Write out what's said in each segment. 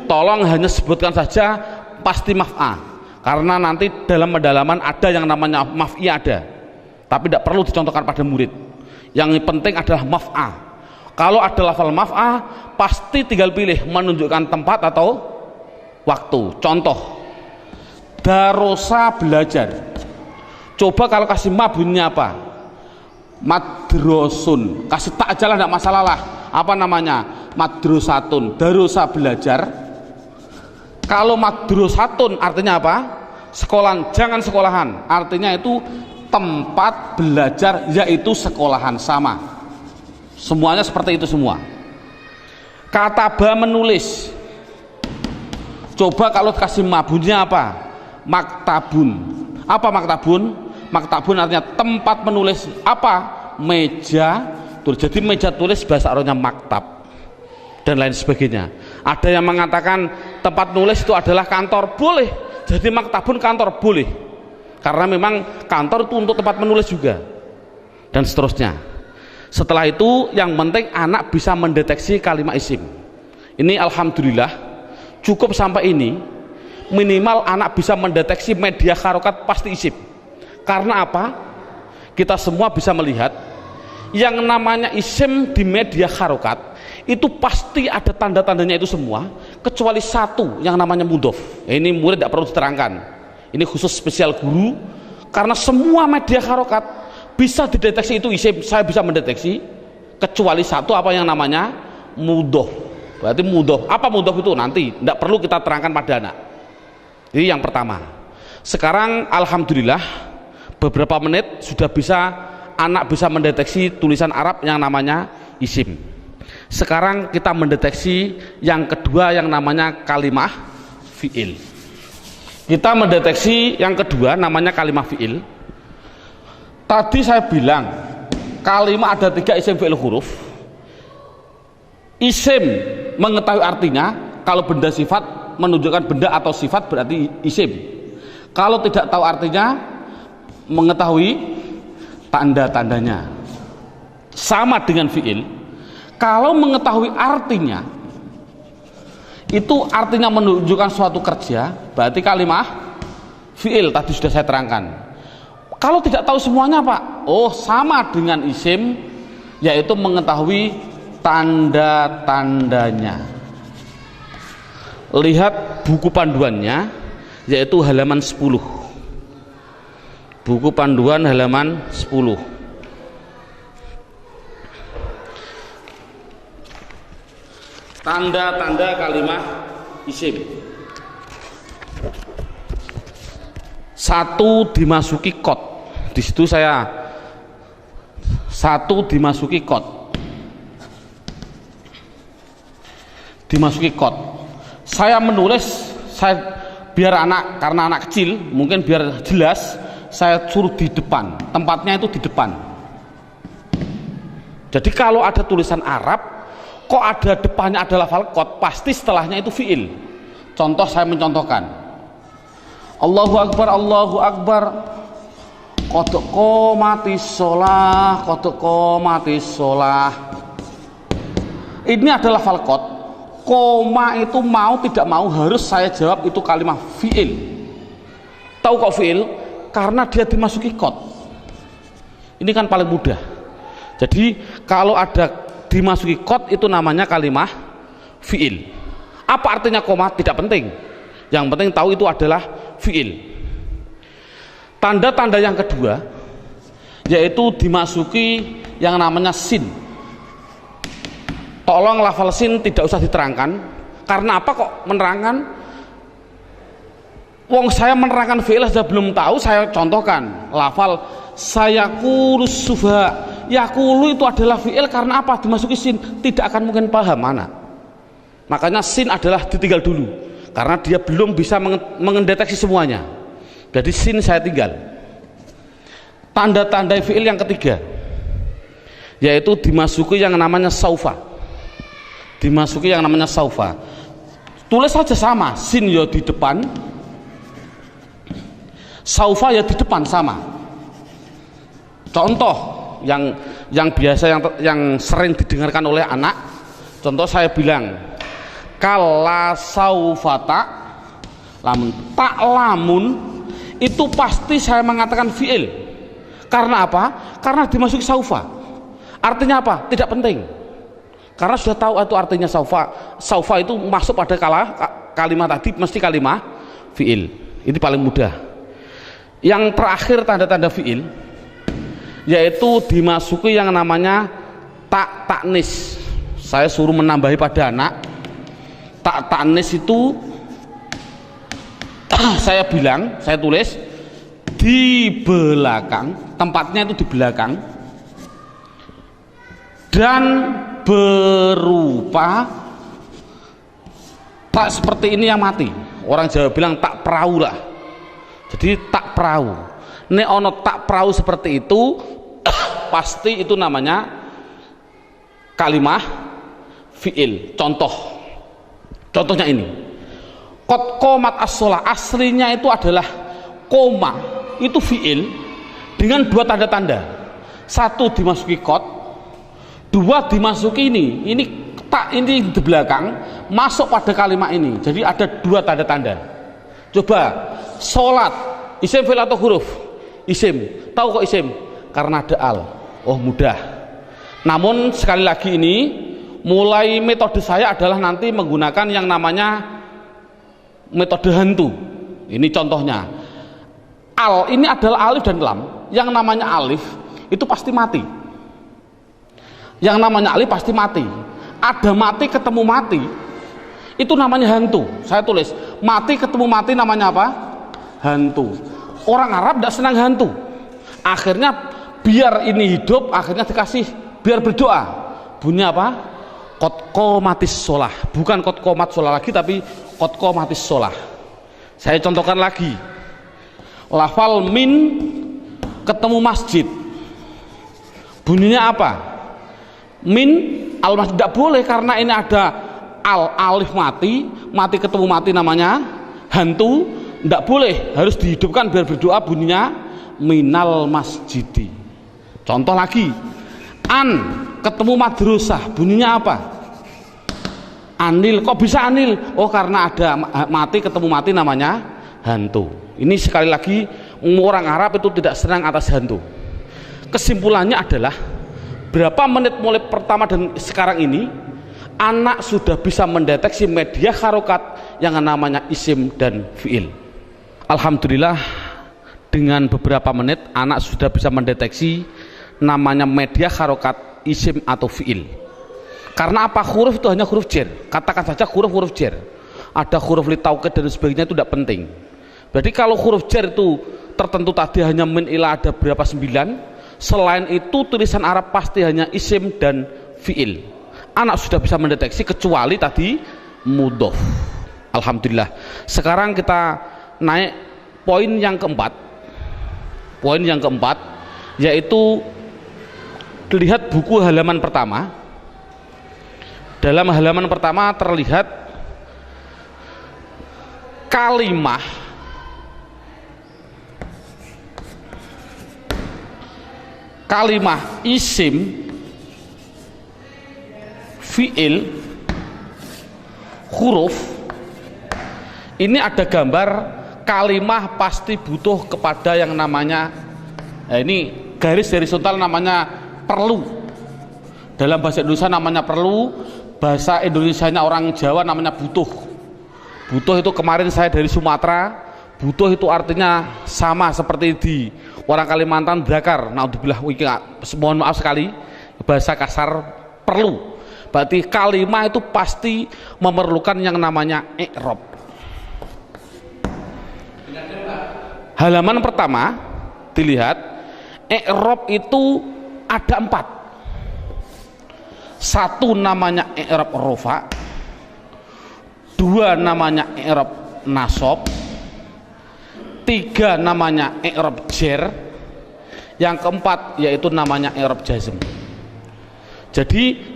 Tolong hanya sebutkan saja pasti maf'a, karena nanti dalam pendalaman ada yang namanya maf'i ada, tapi tidak perlu dicontohkan pada murid. Yang penting adalah maf'a. Kalau ada lafal maf'a pasti tinggal pilih menunjukkan tempat atau waktu. Contoh, darosa belajar. Coba kalau kasih ma bunyinya apa? Madrosun. Kasih tak aja lah, tidak masalah lah. Apa namanya? Madrosatun. Darosa belajar. Kalau madrosatun artinya apa? Sekolahan, jangan sekolahan. Artinya itu tempat belajar, yaitu sekolahan, sama. Semuanya seperti itu semua. Kataba menulis. Coba kalau kasih ma bunyinya apa? Maktabun. Apa maktabun? Maktabun artinya tempat menulis. Apa? Meja tulis. Jadi meja tulis bahasa Arabnya maktab dan lain sebagainya. Ada yang mengatakan tempat nulis itu adalah kantor, boleh. Jadi maktabun kantor, boleh, karena memang kantor itu untuk tempat menulis juga, dan seterusnya. Setelah itu yang penting anak bisa mendeteksi kalimat isim. Ini alhamdulillah cukup sampai ini. Minimal anak bisa mendeteksi media harokat pasti isim. Karena apa? Kita semua bisa melihat yang namanya isim di media harokat itu pasti ada tanda-tandanya itu semua, kecuali satu yang namanya mudhof. Ini murid tidak perlu diterangkan, ini khusus spesial guru, karena semua media harokat bisa dideteksi itu isim. Saya bisa mendeteksi kecuali satu, apa yang namanya mudhof. Berarti mudhof, apa mudhof itu nanti tidak perlu kita terangkan pada anak. Ini yang pertama. Sekarang alhamdulillah beberapa menit sudah bisa anak bisa mendeteksi tulisan Arab yang namanya isim. Sekarang kita mendeteksi yang kedua yang namanya kalimah fi'il. Kita mendeteksi yang kedua namanya kalimah fi'il. Tadi saya bilang kalimah ada 3 isim fi'il huruf. Isim mengetahui artinya, kalau benda sifat menunjukkan benda atau sifat berarti isim. Kalau tidak tahu artinya, mengetahui tanda-tandanya. Sama dengan fi'il. Kalau mengetahui artinya, itu artinya menunjukkan suatu kerja, berarti kalimah fi'il. Tadi sudah saya terangkan. Kalau tidak tahu semuanya Pak, oh sama dengan isim, yaitu mengetahui tanda-tandanya. Lihat buku panduannya, yaitu halaman 10. Buku panduan halaman 10. Tanda-tanda kalimah isim. 1 dimasuki kot. Di situ saya 1 dimasuki kot. Dimasuki kot. Saya menulis, biar anak, karena anak kecil mungkin biar jelas, saya suruh di depan. Tempatnya itu di depan. Jadi kalau ada tulisan Arab kok ada depannya ada lafal kot, pasti setelahnya itu fi'il. Contoh, saya mencontohkan, Allahu Akbar, Allahu Akbar, qad qomatis sholah, qad qomatis sholah. Ini adalah lafal kot. Koma itu mau tidak mau harus saya jawab itu kalimat fi'il. Tahu kok fi'il? Karena dia dimasuki kot. Ini kan paling mudah. Jadi kalau ada dimasuki kot itu namanya kalimah fi'il. Apa artinya koma? Tidak penting. Yang penting tahu itu adalah fi'il. Tanda-tanda yang kedua yaitu dimasuki yang namanya sin. Tolong lafal sin tidak usah diterangkan. Karena apa kok menerangkan? Wong saya menerangkan fi'il saja belum tahu, saya contohkan lafal sayaqulus sufa. Yaqulu itu adalah fi'il karena apa? Dimasuki sin, tidak akan mungkin paham anak. Makanya sin adalah ditinggal dulu karena dia belum bisa mendeteksi semuanya. Jadi sin saya tinggal. Tanda-tanda fi'il yang ketiga yaitu dimasuki yang namanya saufa. Dimasuki yang namanya saufa. Tulis saja sama, sin ya di depan, saufa ya di depan, sama. Contoh yang biasa yang sering didengarkan oleh anak, contoh saya bilang kala saufata, lamun tak lamun itu pasti saya mengatakan fi'il. Karena apa? Karena dimasuki saufa. Artinya apa? Tidak penting. Karena sudah tahu itu artinya saufa. Saufa itu masuk pada kalimat tadi mesti kalimat fi'il. Ini paling mudah. Yang terakhir tanda-tanda fi'il yaitu dimasuki yang namanya taknis. Saya suruh menambahi pada anak. Taknis itu saya bilang, saya tulis di belakang, tempatnya itu di belakang, dan berupa tak seperti ini yang mati. Orang Jawa bilang tak perahu lah. Jadi tak perahu. Nek ono tak perahu seperti itu pasti itu namanya kalimah fi'il. Contohnya ini. Qad qomat as-shalah, aslinya itu adalah koma, itu fi'il dengan dua tanda-tanda. Satu dimasuki qad, dua dimasuki ini tak, ini di belakang masuk pada kalimat ini. Jadi ada dua tanda-tanda. Coba sholat, isim fi'il atau huruf? Isim. Tahu kok isim? Karena ada al. Oh mudah. Namun sekali lagi ini mulai metode saya adalah nanti menggunakan yang namanya metode hantu. Ini contohnya. Al ini adalah alif dan lam. Yang namanya alif itu pasti mati. Yang namanya alif pasti mati. Ada mati ketemu mati, itu namanya hantu. Saya tulis mati ketemu mati namanya apa? Hantu. Orang Arab tidak senang hantu. Akhirnya biar ini hidup, akhirnya dikasih biar berdoa. Bunyi apa? Qad qomatis shalah. Bukan qad qomat shalah lagi, tapi qad qomatis shalah. Saya contohkan lagi. Lafal min ketemu masjid. Bunyinya apa? Min al masjid, tidak boleh karena ini ada alif mati ketemu mati namanya hantu. Tidak boleh, harus dihidupkan biar berdoa, bunyinya minal masjidi. Contoh lagi, an ketemu madrasah, bunyinya apa? Anil. Kok bisa anil? Oh karena ada mati ketemu mati namanya hantu. Ini sekali lagi orang Arab itu tidak senang atas hantu. Kesimpulannya adalah berapa menit mulai pertama dan sekarang ini anak sudah bisa mendeteksi media harokat yang namanya isim dan fi'il. Alhamdulillah dengan beberapa menit anak sudah bisa mendeteksi namanya media harokat isim atau fi'il. Karena apa? Huruf itu hanya huruf jar. Katakan saja huruf jar. Ada huruf li taukid dan sebagainya, itu tidak penting. Jadi kalau huruf jar itu tertentu tadi hanya min ila ada berapa 9, selain itu tulisan Arab pasti hanya isim dan fi'il. Anak sudah bisa mendeteksi kecuali tadi mudhof. Alhamdulillah. Sekarang kita naik poin yang keempat. Poin yang keempat yaitu lihat buku halaman pertama. Dalam halaman pertama terlihat kalimah isim, fi'il, huruf. Ini ada gambar kalimah pasti butuh kepada yang namanya ini garis horizontal namanya perlu. Dalam bahasa Indonesia namanya perlu, bahasa Indonesianya orang Jawa namanya butuh. Butuh itu kemarin saya dari Sumatera, butuh itu artinya sama seperti di orang Kalimantan dakar. Naudzubillah, mohon maaf sekali bahasa kasar perlu. Berarti kalimah itu pasti memerlukan yang namanya i'rab. Halaman pertama dilihat, i'rab itu ada 4. Satu namanya i'rab rofa, 2 namanya i'rab nasab, 3 namanya i'rab jar, yang keempat yaitu namanya i'rab jazm. Jadi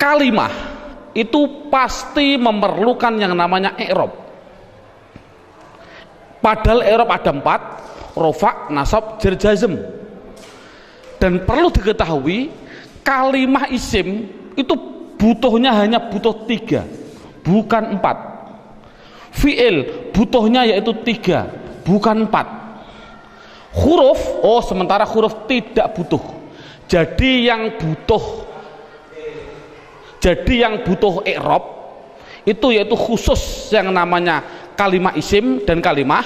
kalimah itu pasti memerlukan yang namanya i'rab. Padahal i'rab ada 4, rofa, nasab, jar, jazm. Dan perlu diketahui kalimah isim itu butuhnya hanya butuh 3, bukan 4. Fi'il butuhnya yaitu 3, bukan 4. Huruf, sementara huruf tidak butuh. Jadi yang butuh i'rab itu yaitu khusus yang namanya kalimat isim dan kalimat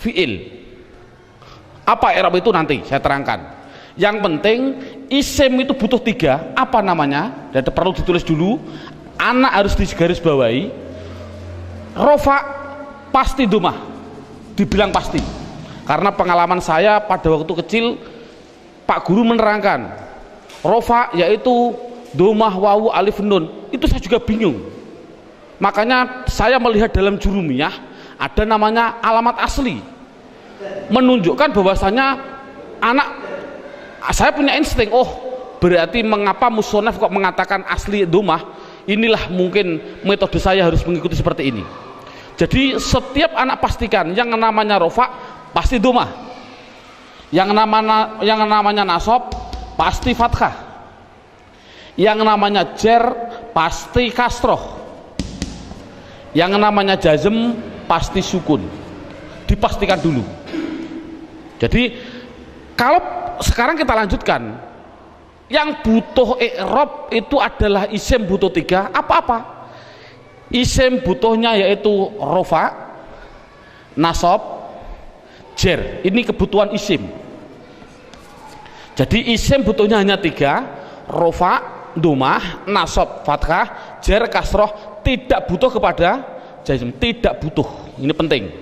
fi'il. Apa i'rab itu nanti saya terangkan. Yang penting isim itu butuh 3. Apa namanya? Dan perlu ditulis dulu. Anak harus digarisbawahi. Rofa pasti domah, dibilang pasti, karena pengalaman saya pada waktu kecil Pak Guru menerangkan rofa yaitu domah, wawu, alif, nun, itu saya juga bingung. Makanya saya melihat dalam jurumiyah ada namanya alamat asli, menunjukkan bahwasanya anak, saya punya insting, berarti mengapa musonaf kok mengatakan asli domah. Inilah mungkin metode saya harus mengikuti seperti ini. Jadi setiap anak pastikan yang namanya rofa pasti domah, yang namanya nasab pasti fathah, yang namanya jer pasti kasroh, yang namanya jazm pasti sukun. Dipastikan dulu. Jadi kalau sekarang kita lanjutkan, yang butuh i'rab itu adalah isim butuh 3. Apa-apa? Isim butuhnya yaitu rofa, nasab, jer. Ini kebutuhan isim. Jadi isim butuhnya hanya 3, rofa, domah, nasab, fathah, jer, kasroh. Tidak butuh kepada jazm, tidak butuh. Ini penting.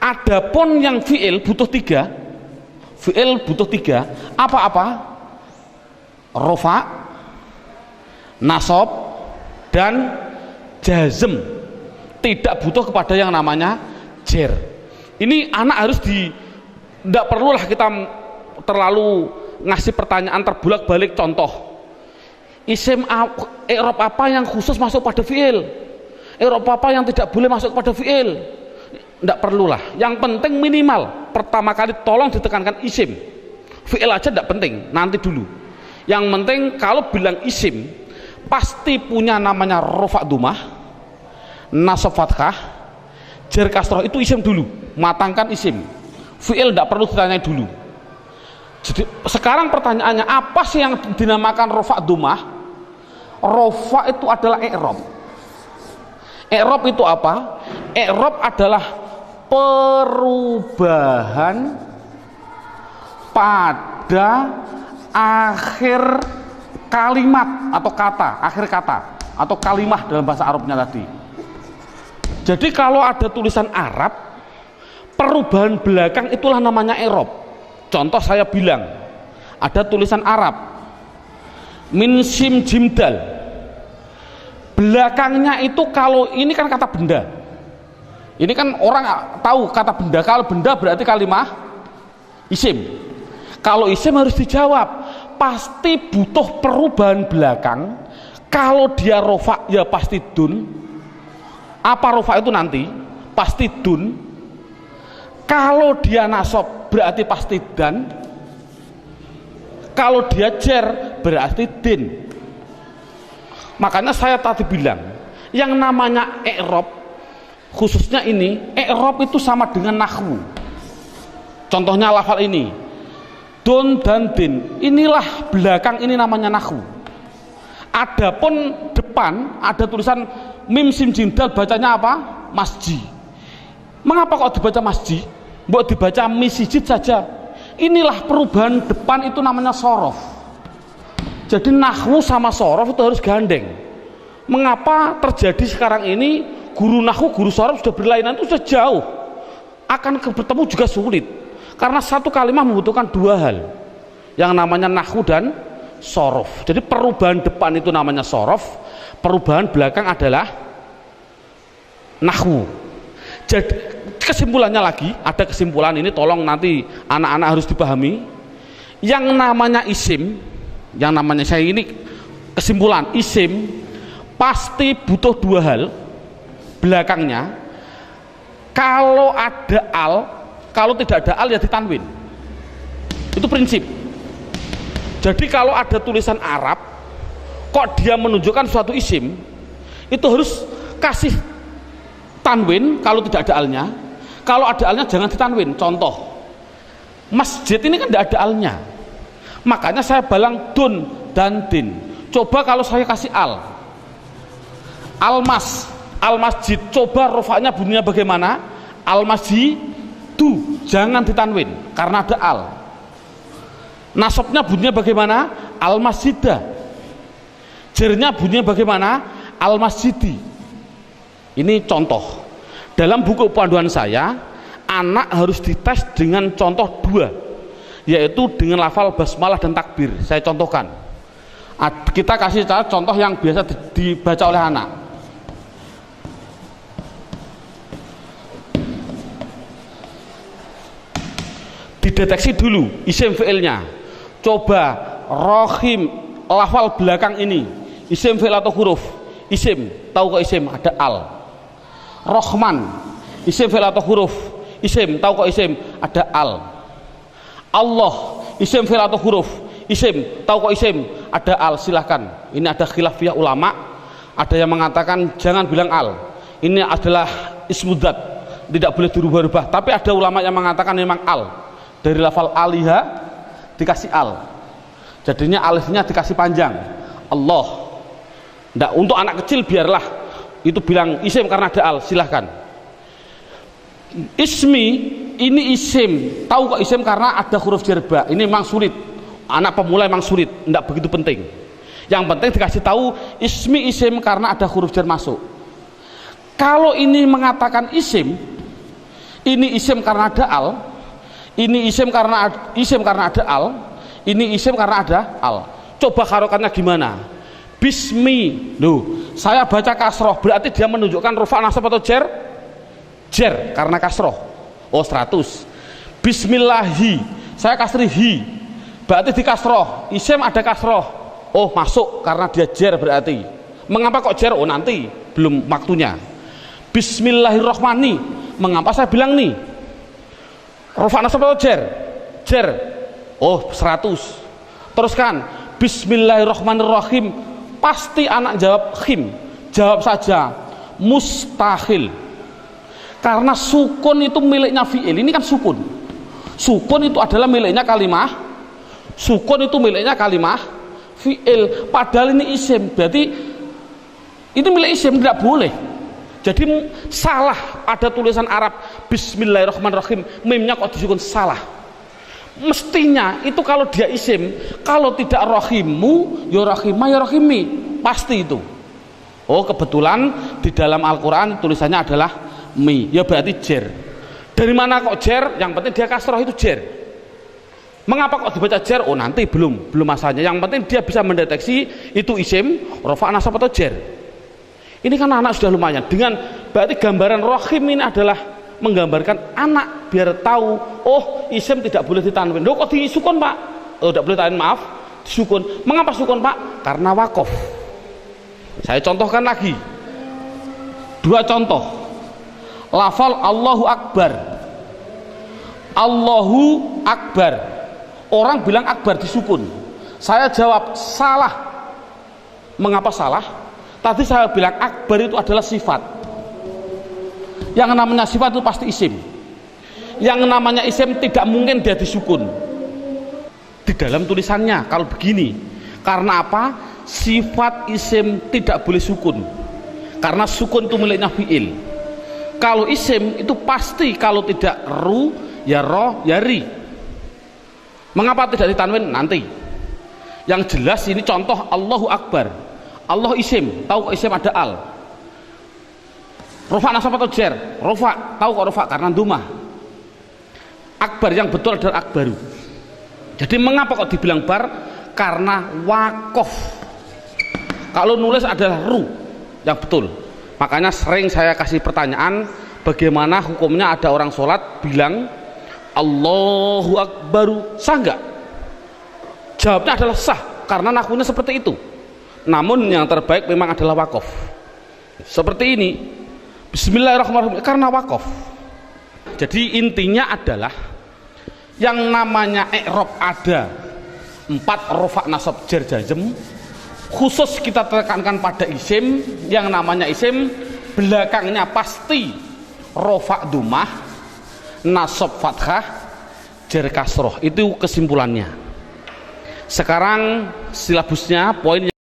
Adapun yang fi'il butuh 3. Fi'il butuh 3. Apa-apa? Rofa, nasab, dan jazm. Tidak butuh kepada yang namanya jer. Ini anak harus tidak perlulah kita terlalu ngasih pertanyaan terbulak-balik. Contoh, isim i'rab apa yang khusus masuk pada fi'il, i'rab apa yang tidak boleh masuk pada fi'il. Tidak perlulah. Yang penting minimal pertama kali tolong ditekankan isim. Fi'il aja tidak penting, nanti dulu. Yang penting kalau bilang isim pasti punya namanya rofa domah, nasab fathah, jer kasroh, itu isim dulu. Matangkan isim. Fi'il tidak perlu ditanya dulu. Jadi sekarang pertanyaannya, apa sih yang dinamakan rofa domah? Rofa itu adalah i'rab. I'rab itu apa? I'rab adalah perubahan pada akhir kalimat atau kata, akhir kata atau kalimah dalam bahasa Arabnya tadi. Jadi kalau ada tulisan Arab, perubahan belakang itulah namanya i'rab. Contoh saya bilang, ada tulisan Arab min sim jim dal, belakangnya itu, kalau ini kan kata benda, ini kan orang tahu kata benda, kalau benda berarti kalimah isim. Kalau isim harus dijawab, pasti butuh perubahan belakang. Kalau dia rofa ya pasti dun. Apa rofa itu nanti? Pasti dun. Kalau dia nasab berarti pasti dan. Kalau dia jer berarti din. Makanya saya tadi bilang, yang namanya i'rab, khususnya ini, i'rab itu sama dengan nahwu. Contohnya lafal ini, don dan din, inilah belakang, ini namanya nahwu. Adapun depan ada tulisan mim sim jim dal, bacanya apa? Masjid. Mengapa kok dibaca masjid? Mbok dibaca misjid saja. Inilah perubahan depan, itu namanya sorof. Jadi nahwu sama sorof itu harus gandeng. Mengapa terjadi sekarang ini guru nahwu, guru sorof sudah berlainan, itu sudah jauh, akan bertemu juga sulit. Karena satu kalimat membutuhkan 2 hal, yang namanya nahwu dan sorof. Jadi perubahan depan itu namanya sorof, perubahan belakang adalah nahwu. Jadi kesimpulannya lagi, ada kesimpulan ini, tolong nanti anak-anak harus dipahami. Yang namanya isim, yang namanya, saya ini kesimpulan, isim pasti butuh 2 hal belakangnya. Kalau ada al, kalau tidak ada al ya ditanwin. Itu prinsip. Jadi kalau ada tulisan Arab kok dia menunjukkan suatu isim, itu harus kasih tanwin kalau tidak ada alnya. Kalau ada alnya jangan ditanwin. Contoh, masjid ini kan tidak ada alnya, makanya saya balang dun dan din. Coba kalau saya kasih al masjid, coba rofaknya bunyinya bagaimana? Al masjidu, jangan ditanwin karena ada al. Nasabnya bunyinya bagaimana? Al masjidah. Jernya bunyinya bagaimana? Al masjidi. Ini contoh. Dalam buku panduan saya, anak harus dites dengan contoh 2, yaitu dengan lafal basmalah dan takbir. Saya contohkan. Kita kasih contoh yang biasa dibaca oleh anak. Dideteksi dulu isim fi'ilnya. Coba rohim, lafal belakang ini isim fi'il atau huruf? Isim. Tahu kok isim? Ada al. Rohman, isim fi'il atau huruf? Isim. Tahu kok isim? Ada al. Allah, isim fi'il atau huruf? Isim. Tahu kok isim? Ada al. Silahkan. Ini ada khilafiyah ulama. Ada yang mengatakan jangan bilang al. Ini adalah ismudzat, tidak boleh dirubah-rubah. Tapi ada ulama yang mengatakan memang al. Dari lafal aliha dikasih al, jadinya alifnya dikasih panjang. Allah. Nggak, untuk anak kecil biarlah itu bilang isim karena ada al, silahkan. Ismi, ini isim. Tahu kok isim? Karena ada huruf jerba. Ini memang sulit, anak pemula memang sulit, nggak begitu penting. Yang penting dikasih tahu ismi isim karena ada huruf jar masuk. Kalau ini mengatakan isim, ini isim karena ada al, ini isim karena ada al, ini isim karena ada al. Coba harokannya gimana? Bismi. Loh, saya baca kasroh, berarti dia menunjukkan rufa nasab atau jer? Jer, karena kasroh. Oh, 100. Bismillahi, saya kasri hi, berarti di kasroh. Isim ada kasroh. Oh, masuk karena dia jer berarti. Mengapa kok jer? Oh, nanti belum waktunya. Bismillahirrohmani, mengapa saya bilang nih? Rufa nasab atau jer? Jer. Oh, 100. Teruskan. Bismillahirrahmanirrahim. Pasti anak jawab khim. Jawab saja mustahil. Karena sukun itu miliknya fi'il. Ini kan sukun. Sukun itu adalah miliknya kalimah. Sukun itu miliknya kalimah fi'il. Padahal ini isim. Berarti ini milik isim, tidak boleh. Jadi salah, ada tulisan Arab Bismillahirrahmanirrahim, mimnya kok disukun, salah. Mestinya itu kalau dia isim, kalau tidak rohimu ya rohimah ya rohimi, pasti itu. Oh, kebetulan di dalam Al-Quran tulisannya adalah mi, ya berarti jer. Dari mana kok jer? Yang penting dia kasroh, itu jer. Mengapa kok dibaca jer? Oh, nanti belum masanya. Yang penting dia bisa mendeteksi itu isim, rofa nasab atau jer. Ini kan anak sudah lumayan. Dengan berarti gambaran rohim ini adalah menggambarkan anak biar tahu, oh isim tidak boleh ditanwin. Loh, kok disukun pak? Oh, tidak boleh tanwin, maaf, disukun. Mengapa sukun pak? Karena wakof. Saya contohkan lagi 2 contoh. Lafal Allahu Akbar. Allahu Akbar. Orang bilang akbar disukun. Saya jawab salah. Mengapa salah? Tadi saya bilang akbar itu adalah sifat. Yang namanya sifat itu pasti isim. Yang namanya isim tidak mungkin dia disukun. Di dalam tulisannya kalau begini. Karena apa? Sifat isim tidak boleh sukun. Karena sukun itu miliknya fi'il. Kalau isim itu pasti kalau tidak ru, ya ro, ya ri. Mengapa tidak ditanwin? Nanti. Yang jelas ini contoh Allahu Akbar. Allah isim, tahu kok isim ada al. Rufa nasab atau jer? Rufa, tahu kok rufa? Karena dumah. Akbar yang betul adalah akbaru. Jadi mengapa kok dibilang bar? Karena wakof. Kalau nulis adalah ru yang betul. Makanya sering saya kasih pertanyaan, bagaimana hukumnya ada orang sholat bilang Allahu Akbaru, sah nggak? Jawabnya adalah sah, karena nakunya seperti itu. Namun yang terbaik memang adalah wakof. Seperti ini, Bismillahirrahmanirrahim, karena wakof. Jadi intinya adalah yang namanya i'rab ada 4 rofa nasab jar jazm, khusus kita tekankan pada isim, yang namanya isim belakangnya pasti rofa dumah, nasab fathah, jar kasroh. Itu kesimpulannya. Sekarang silabusnya poin